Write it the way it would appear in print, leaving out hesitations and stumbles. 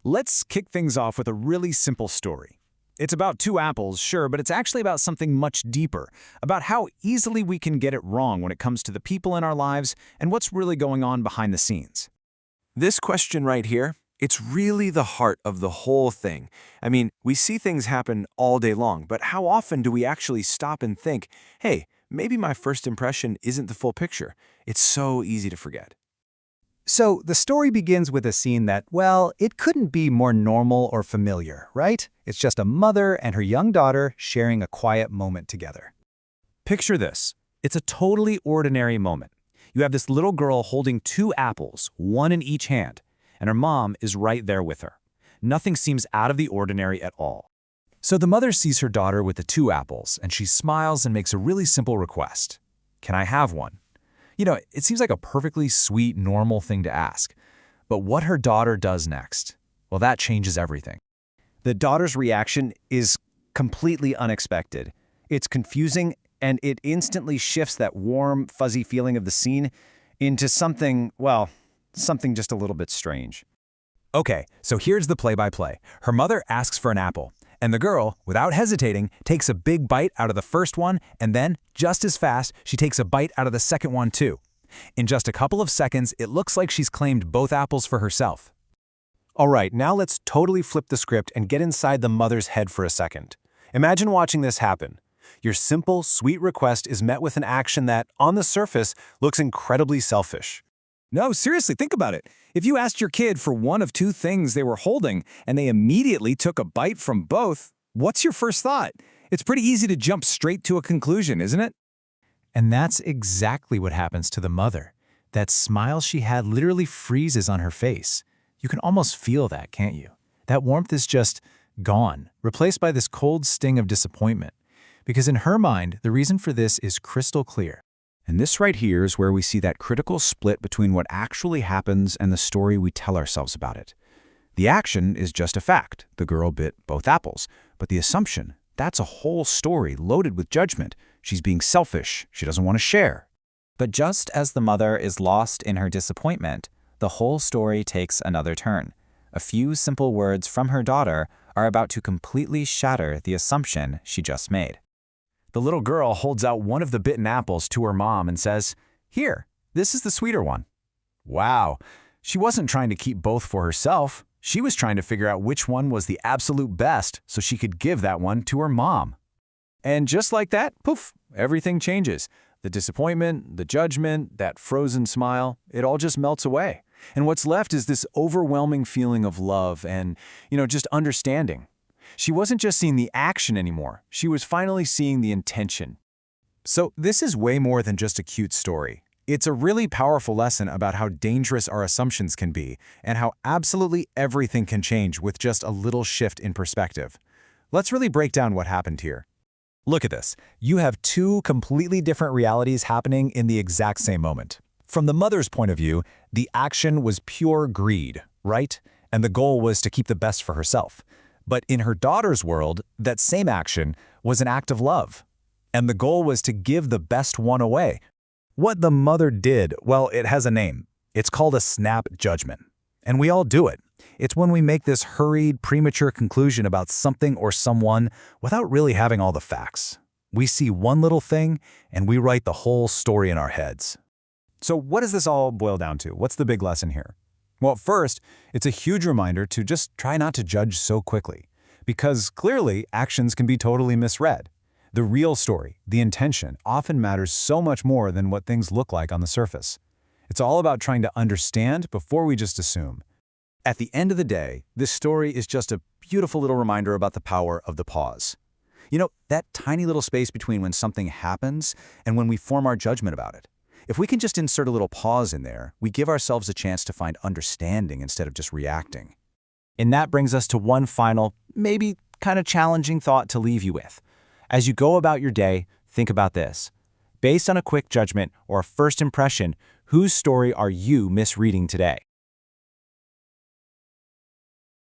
Let's kick things off with a really simple story. It's about two apples, sure, but it's actually about something much deeper, about how easily we can get it wrong when it comes to the people in our lives and what's really going on behind the scenes. This question right here, it's really the heart of the whole thing. I mean, we see things happen all day long, but how often do we actually stop and think, hey, maybe my first impression isn't the full picture? It's so easy to forget. So the story begins with a scene that, well, it couldn't be more normal or familiar, right? It's just a mother and her young daughter sharing a quiet moment together. Picture this. It's a totally ordinary moment. You have this little girl holding two apples, one in each hand, and her mom is right there with her. Nothing seems out of the ordinary at all. So the mother sees her daughter with the two apples, and she smiles and makes a really simple request. Can I have one? You know, it seems like a perfectly sweet, normal thing to ask. But what her daughter does next, well, that changes everything. The daughter's reaction is completely unexpected. It's confusing, and it instantly shifts that warm, fuzzy feeling of the scene into something, well, something just a little bit strange. Okay, so here's the play-by-play. Her mother asks for an apple, and the girl, without hesitating, takes a big bite out of the first one, and then, just as fast, she takes a bite out of the second one too. In just a couple of seconds, it looks like she's claimed both apples for herself. All right, now let's totally flip the script and get inside the mother's head for a second. Imagine watching this happen. Your simple, sweet request is met with an action that, on the surface, looks incredibly selfish. No, seriously, think about it. If you asked your kid for one of two things they were holding and they immediately took a bite from both, what's your first thought? It's pretty easy to jump straight to a conclusion, isn't it? And that's exactly what happens to the mother. That smile she had literally freezes on her face. You can almost feel that, can't you? That warmth is just gone, replaced by this cold sting of disappointment. Because in her mind, the reason for this is crystal clear. And this right here is where we see that critical split between what actually happens and the story we tell ourselves about it. The action is just a fact. The girl bit both apples. But the assumption, that's a whole story loaded with judgment. She's being selfish. She doesn't want to share. But just as the mother is lost in her disappointment, the whole story takes another turn. A few simple words from her daughter are about to completely shatter the assumption she just made. The little girl holds out one of the bitten apples to her mom and says, "Here, this is the sweeter one." Wow, she wasn't trying to keep both for herself. She was trying to figure out which one was the absolute best so she could give that one to her mom. And just like that, poof, everything changes. The disappointment, the judgment, that frozen smile, it all just melts away. And what's left is this overwhelming feeling of love and, just understanding. She wasn't just seeing the action anymore. She was finally seeing the intention. So this is way more than just a cute story. It's a really powerful lesson about how dangerous our assumptions can be and how absolutely everything can change with just a little shift in perspective. Let's really break down what happened here. Look at this. You have two completely different realities happening in the exact same moment. From the mother's point of view, the action was pure greed, right? And the goal was to keep the best for herself. But in her daughter's world, that same action was an act of love. And the goal was to give the best one away. What the mother did, well, it has a name. It's called a snap judgment. And we all do it. It's when we make this hurried, premature conclusion about something or someone without really having all the facts. We see one little thing, and we write the whole story in our heads. So what does this all boil down to? What's the big lesson here? Well, first, it's a huge reminder to just try not to judge so quickly, because clearly actions can be totally misread. The real story, the intention, often matters so much more than what things look like on the surface. It's all about trying to understand before we just assume. At the end of the day, this story is just a beautiful little reminder about the power of the pause. That tiny little space between when something happens and when we form our judgment about it. If we can just insert a little pause in there, we give ourselves a chance to find understanding instead of just reacting. And that brings us to one final, maybe kind of challenging thought to leave you with. As you go about your day, think about this. Based on a quick judgment or a first impression, whose story are you misreading today?